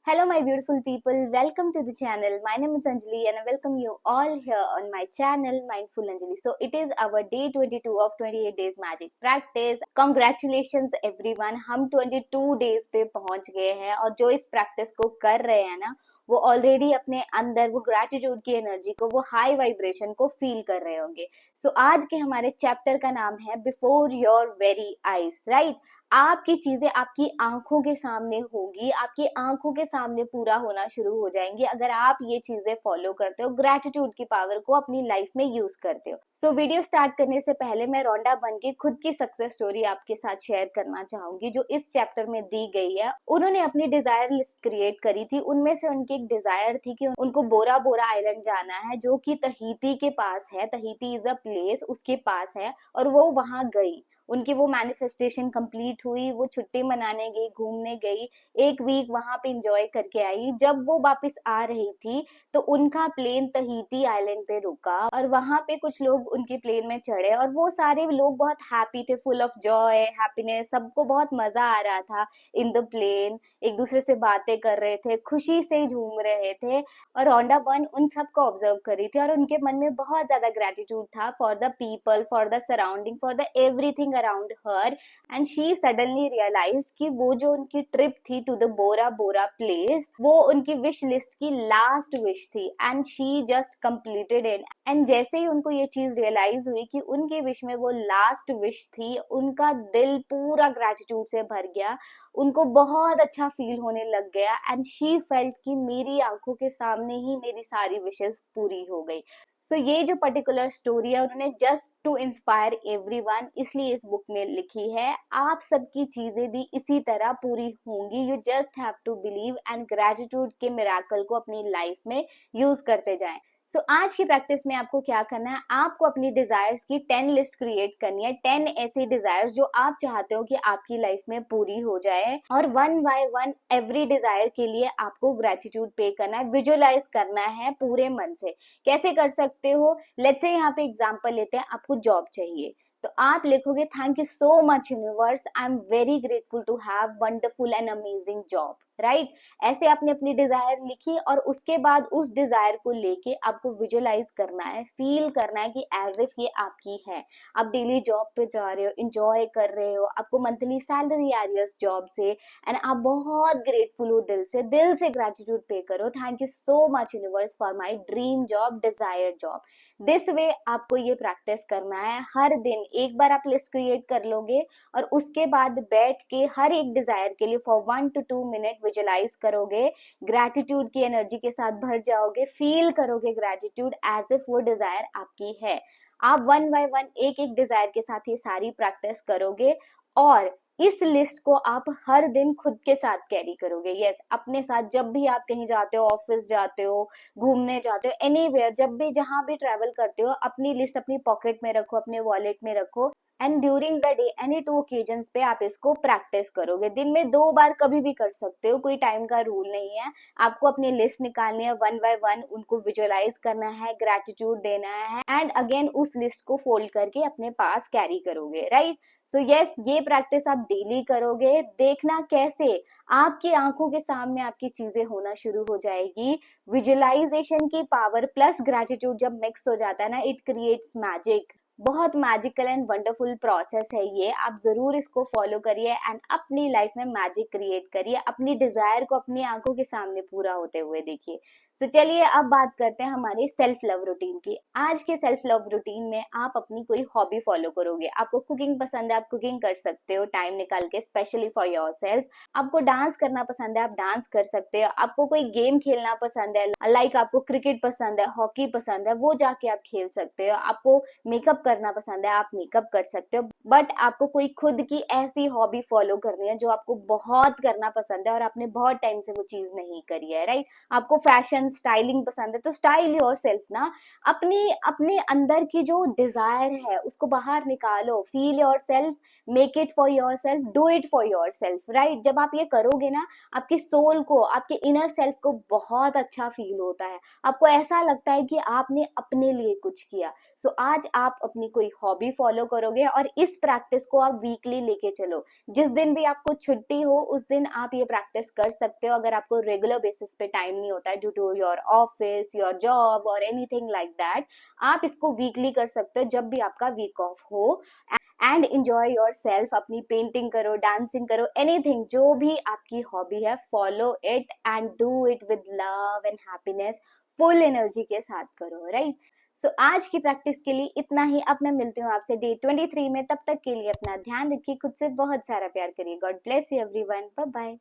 Hello, my beautiful people. Welcome to the channel. My name is Anjali, and I welcome you all here on my channel, Mindful Anjali. So, it is our day 22 of 28 days magic practice. Congratulations, everyone. हम 22 days पे पहुंच गए हैं और जो इस practice को कर रहे हैं ना, वो ऑलरेडी अपने अंदर वो ग्रैटिट्यूड की एनर्जी को, वो हाई वाइब्रेशन को फील कर रहे होंगे. सो आज के हमारे चैप्टर का नाम है before your very eyes, right. आपकी चीजें आपकी आंखों के सामने होगी, आपकी आंखों के सामने पूरा होना शुरू हो जाएंगी अगर आप ये चीजें फॉलो करते हो, ग्रैटिट्यूड की पावर को अपनी लाइफ में यूज करते हो. सो वीडियो स्टार्ट करने से पहले मैं रोंडा बन के खुद की सक्सेस स्टोरी आपके साथ शेयर करना चाहूंगी जो इस चैप्टर में दी गई है. उन्होंने अपनी डिजायर लिस्ट क्रिएट करी थी. उनमें से उनकी एक डिजायर थी कि उनको बोरा बोरा आइलैंड जाना है जो कि तहीती के पास है. तहीती इज अ प्लेस, उसके पास है और वो वहां गई. उनकी वो मैनिफेस्टेशन कंप्लीट हुई, वो छुट्टी मनाने गई, घूमने गई, एक वीक वहां पे एंजॉय करके आई. जब वो वापस आ रही थी तो उनका प्लेन तहीती आइलैंड पे रुका और वहां पे कुछ लोग उनके प्लेन में चढ़े और वो सारे लोग बहुत हैप्पी थे, फुल ऑफ जॉय, हैप्पीनेस, सबको बहुत मजा आ रहा था इन द प्लेन. एक दूसरे से बातें कर रहे थे, खुशी से झूम रहे थे और रोंडा बन उन सबको ऑब्जर्व कर रही थी और उनके मन में बहुत ज्यादा ग्रेटिट्यूड था for the people, for the surrounding, for the everything around her. And she suddenly realized कि वो जो उनकी ट्रिप थी to the Bora Bora place, वो उनकी विश लिस्ट की लास्ट विश थी and she just completed it. And जैसे ही उनको ये चीज रियलाइज हुई कि उनकी विश में वो लास्ट विश थी, उनका दिल पूरा ग्रेटिट्यूड से भर गया. उनको बहुत अच्छा फील होने लग गया एंड शी फेल्ट कि मेरी आंखों के सामने ही मेरी सारी विशेस पूरी हो गई. सो ये जो पर्टिकुलर स्टोरी है उन्होंने जस्ट टू इंस्पायर एवरीवन इसलिए इस बुक में लिखी है. आप सबकी चीजें भी इसी तरह पूरी होंगी. You just have to believe and gratitude के मिराकल को अपनी लाइफ में यूज करते जाएं. सो आज की प्रैक्टिस में आपको क्या करना है, आपको अपनी डिजायर्स की 10 लिस्ट क्रिएट करनी है. 10 ऐसी डिजायर्स जो आप चाहते हो कि आपकी लाइफ में पूरी हो जाए और one by one every desire के लिए आपको ग्रेटिट्यूड पे करना है, विजुअलाइज करना है पूरे मन से. कैसे कर सकते हो, लेट्स से यहाँ पे एग्जांपल लेते हैं. आपको जॉब चाहिए तो आप लिखोगे thank you so much universe, I am very grateful to have wonderful and amazing job, right. ऐसे आपने अपनी डिजायर लिखी और उसके बाद उस डिजायर को लेके आपको विजुअलाइज करना है, फील करना है कि एज इफ ये आपकी है. आप डेली जॉब पे जा रहे हो, इंजॉय कर रहे हो, आपको मंथली सैलरी आ रही है उस जॉब से एंड आप बहुत ग्रेटफुल हो. दिल से ग्रेटिट्यूड पे करो, thank you so much universe for my dream job, desire job. This way आपको ये प्रैक्टिस करना है हर दिन. एक बार आप लिस्ट क्रिएट कर लोगे और उसके बाद बैठ के हर एक डिजायर के लिए फॉर 1 to 2 मिनट विजुअलाइज करोगे, ग्रैटिट्यूड की एनर्जी के साथ भर जाओगे, फील करोगे ग्रैटिट्यूड एज इफ वो डिजायर आपकी है. आप वन बाय वन एक एक डिजायर के साथ ये सारी प्रैक्टिस करोगे और इस लिस्ट को आप हर दिन खुद के साथ कैरी करोगे. यस, अपने साथ जब भी आप कहीं जाते हो, ऑफिस जाते हो, घूमने जाते हो, एनीवेयर, जब भी जहां भी ट्रैवल करते हो, अपनी लिस्ट अपनी पॉकेट में रखो, अपने वॉलेट में रखो and during the day any 2 occasions पे आप इसको प्रैक्टिस करोगे. दिन में 2 बार कभी भी कर सकते हो, कोई टाइम का रूल नहीं है. आपको अपनी लिस्ट निकालनी है, वन बाय वन उनको विजुअलाइज करना है, ग्रैटिट्यूड देना है एंड अगेन उस लिस्ट को फोल्ड करके अपने पास कैरी करोगे, राइट. सो यस, ये प्रैक्टिस आप डेली करोगे. देखना कैसे आपकी आंखों के सामने आपकी चीजें होना शुरू हो जाएगी. विजुअलाइजेशन की पावर प्लस ग्रैटिट्यूड जब मिक्स हो जाता है ना, इट क्रिएट्स मैजिक. बहुत मैजिकल एंड वंडरफुल प्रोसेस है ये. आप जरूर इसको फॉलो करिए एंड अपनी लाइफ में मैजिक क्रिएट करिए. अपनी डिजायर को अपनी आंखों के सामने पूरा होते हुए देखिए. सो चलिए अब बात करते हैं हमारे सेल्फ लव रूटीन की. आज के सेल्फ लव रूटीन में आप अपनी कोई हॉबी फॉलो करोगे. आपको कुकिंग पसंद है, आप कुकिंग कर सकते हो टाइम निकाल के स्पेशली फॉर योरसेल्फ. आपको डांस करना पसंद है, आप डांस कर सकते हो. आपको कोई गेम खेलना पसंद है, लाइक आपको क्रिकेट पसंद है, हॉकी पसंद है, वो जाके आप खेल सकते हो. आपको मेकअप करना पसंद है, आप मेकअप कर सकते हो. बट आपको कोई खुद की ऐसी हॉबी फॉलो करनी है जो आपको बहुत करना पसंद है और आपने बहुत टाइम से वो चीज नहीं करी है, राइट. आपको फैशन स्टाइलिंग पसंद है तो स्टाइल योरसेल्फ ना. अपनी अपने अंदर की जो डिजायर है उसको बाहर निकालो. Feel yourself, make it for yourself, do it for yourself, right. जब आप ये करोगे ना, आपकी सोल को, आपके इनर सेल्फ को बहुत अच्छा फील होता है. आपको ऐसा लगता है कि आपने अपने लिए कुछ किया. सो आज आप अपनी कोई हॉबी फॉलो करोगे और इस प्रैक्टिस को आप वीकली लेके चलो। जिस दिन भी आपको छुट्टी हो उस दिन आप ये प्रैक्टिस कर सकते हो, अगर आपको रेगुलर बेसिस पे टाइम नहीं होता है due to your office, your job और एनीथिंग लाइक दैट, आप इसको वीकली कर सकते हो जब भी आपका वीक ऑफ हो। एंड इंजॉय योर सेल्फ, अपनी पेंटिंग करो, डांसिंग करो, एनीथिंग जो भी आपकी हॉबी है, follow it and do it with love and happiness, full energy के साथ करो, राइट। सो आज की प्रैक्टिस के लिए इतना ही। अब मैं मिलती हूँ आपसे डे 23 में। तब तक के लिए अपना ध्यान रखिए, खुद से बहुत सारा प्यार करिए। God bless you everyone, bye bye.